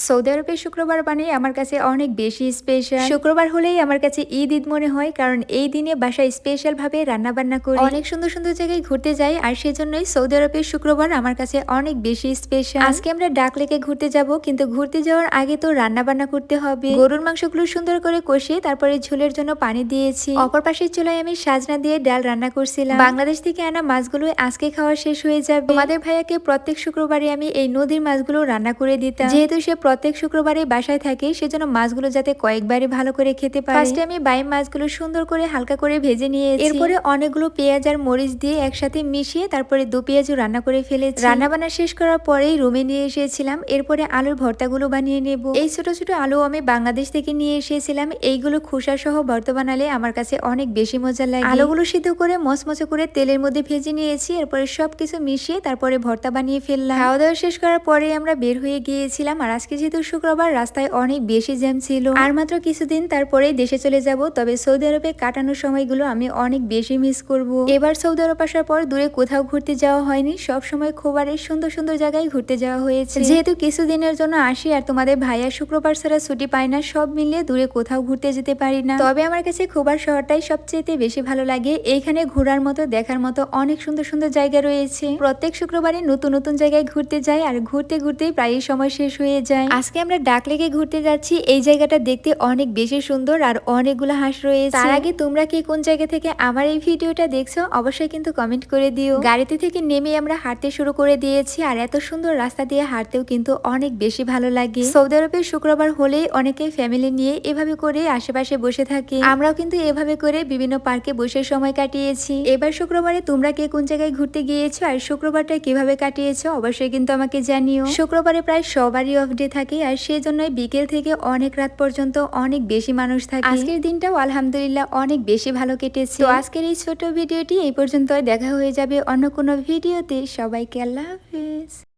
Saudi আরবের শুক্রবার মানে আমার কাছে অনেক বেশি স্পেশাল। শুক্রবার হলেই আমার কাছে ঈদ ঈদ মনে হয়, কারণ এই দিনে বাসায় স্পেশাল ভাবে রান্না বান্না করি, অনেক সুন্দর সুন্দর জায়গায় ঘুরতে যাই, আর সেজন্যই সৌদি আরবের শুক্রবার আমার কাছে অনেক বেশি স্পেশাল। আজকে আমরা ডাক লেকে ঘুরতে যাব, কিন্তু ঘুরতে যাওয়ার আগে তো রান্না বান্না করতে হবে। গরুর মাংসগুলো সুন্দর করে কষিয়ে তারপরে ঝোলের জন্য পানি দিয়েছি। অপর পাশের চুলায় আমি সাজনা দিয়ে ডাল রান্না করছিলাম। বাংলাদেশ থেকে আনা মাছগুলো আজকে খাওয়া শেষ হয়ে যাবে। তোমাদের ভাইয়াকে প্রত্যেক শুক্রবারে আমি এই নদীর মাছগুলো রান্না করে দিতাম, যেহেতু সে প্রত্যেক শুক্রবারে বাসায় থাকে, সেজন্য মাছগুলো যাতে কয়েকবারই ভালো করে খেতে পারে। ফার্স্টে আমি বাইম মাছগুলো সুন্দর করে হালকা করে ভেজে নিয়েছি, এরপরে অনেকগুলো পেঁয়াজ আর মরিচ দিয়ে একসাথে মিশিয়ে তারপরে দু পেঁয়াজও রান্না করে ফেলেছি। রান্না বান্না শেষ করার পরেই রুমে নিয়ে এসেছিলাম, এরপরে আলুর ভর্তাগুলো বানিয়ে নেব। এই ছোট ছোট আলু আমি বাংলাদেশ থেকে নিয়ে এসেছিলাম, এইগুলো খোসা সহ ভর্তা বানালে আমার কাছে অনেক বেশি মজা লাগে। আলুগুলো সিদ্ধ করে মচমচে করে তেলের মধ্যে ভেজে নিয়েছি, এরপরে সবকিছু মিশিয়ে তারপরে ভর্তা বানিয়ে ফেললাম। খাওয়া দাওয়া শেষ করার পরে আমরা বের হয়ে গিয়েছিলাম, আর আজকে যেহেতু শুক্রবার রাস্তায় অনেক বেশি জ্যাম ছিল। আর মাত্র কিছুদিন তারপরে দেশে চলে যাব, তবে সৌদি আরবে কাটানোর সময়গুলো আমি অনেক বেশি মিস করব। এবার সৌদি আরব আসার পর দূরে কোথাও ঘুরতে যাওয়া হয়নি, সব সময় খোবারের সুন্দর সুন্দর জায়গায় ঘুরতে যাওয়া হয়েছে। যেহেতু কিছুদিনের জন্য আসি আর তোমাদের ভাইয়া শুক্রবার ছাড়া ছুটি পায় না, সব মিলিয়ে দূরে কোথাও ঘুরতে যেতে পারি না। তবে আমার কাছে খোবার শহরটাই সবচেয়ে বেশি ভালো লাগে। এইখানে ঘোরার মতো দেখার মতো অনেক সুন্দর সুন্দর জায়গা রয়েছে। প্রত্যেক শুক্রবারে নতুন নতুন জায়গায় ঘুরতে যাই, আর ঘুরতে ঘুরতেই প্রায় সময় শেষ হয়ে যায়। আজকে আমরা ডাক লেকে ঘুরতে যাচ্ছি। এই জায়গাটা দেখতে অনেক বেশি সুন্দর আর অনেকগুলো হাঁস রয়েছে। তার আগে তোমরা কি কোন জায়গা থেকে আমার এই ভিডিওটা দেখছো অবশ্যই কিন্তু কমেন্ট করে দিও। গাড়িতে থেকে নেমে আমরা হাঁটতে শুরু করে দিয়েছি, আর এত সুন্দর রাস্তা দিয়ে হাঁটতেও কিন্তু অনেক বেশি ভালো লাগে। সৌদি আরবের শুক্রবার হলেই অনেকে ফ্যামিলি নিয়ে এভাবে করে আশেপাশে বসে থাকে, আমরাও কিন্তু এভাবে করে বিভিন্ন পার্কে বসে সময় কাটিয়েছি। এবার শুক্রবারে তোমরা কে কোন জায়গায় ঘুরতে গিয়েছো আর শুক্রবারটা কিভাবে কাটিয়েছো অবশ্যই কিন্তু আমাকে জানিও। শুক্রবারে প্রায় সবারই অফ ডে থাকে, আর সেজন্যই বিকেল থেকে অনেক রাত পর্যন্ত অনেক বেশি মানুষ থাকে। আজকের দিনটাও আলহামদুলিল্লাহ অনেক বেশি ভালো কেটেছে। তো আজকের এই ছোট ভিডিওটি এই পর্যন্ত, দেখা হয়ে যাবে অন্য কোনো ভিডিওতে। সবাইকে আল্লাহ হাফেজ।